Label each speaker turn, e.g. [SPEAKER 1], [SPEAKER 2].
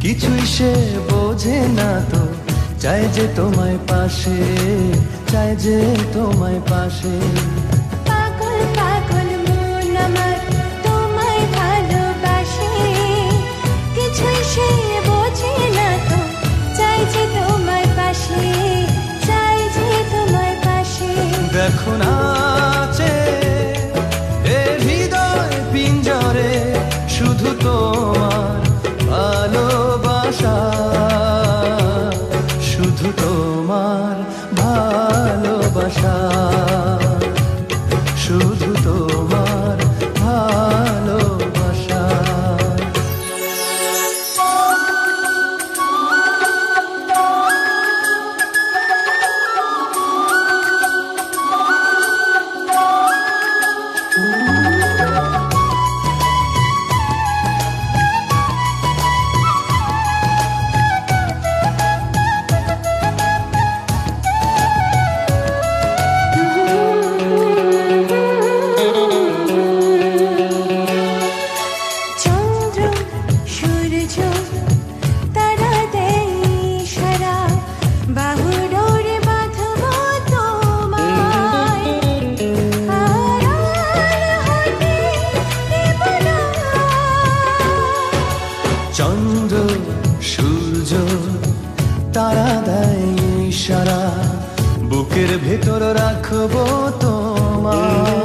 [SPEAKER 1] কিছুই সে বোঝে না তো, চাই যে তোমায় পাশে, চাই যে তোমায় পাশে।
[SPEAKER 2] পাগল পাগল মন আমার তোমায় ভালোবাসে, কিছুই সে বোঝে না তো, চাই যে তোমায় পাশে, চাই যে তোমায় পাশে।
[SPEAKER 1] দেখো নাচে এ হৃদয় পিঞ্জরে, শুধু তোমার ভালোবাসা, শুধু তোমার ভালোবাসা, শুধু তোমার ভালোবাসা।
[SPEAKER 2] চন্দ্র সূর্য তারা দেয় ইশারা, বাহুডোরে বাঁধবো তোমায়, আড়াল হতে দেব না।
[SPEAKER 1] চন্দ্র সূর্য তারা দেয় ইশারা, বুকের ভেতর রাখবো তোমার।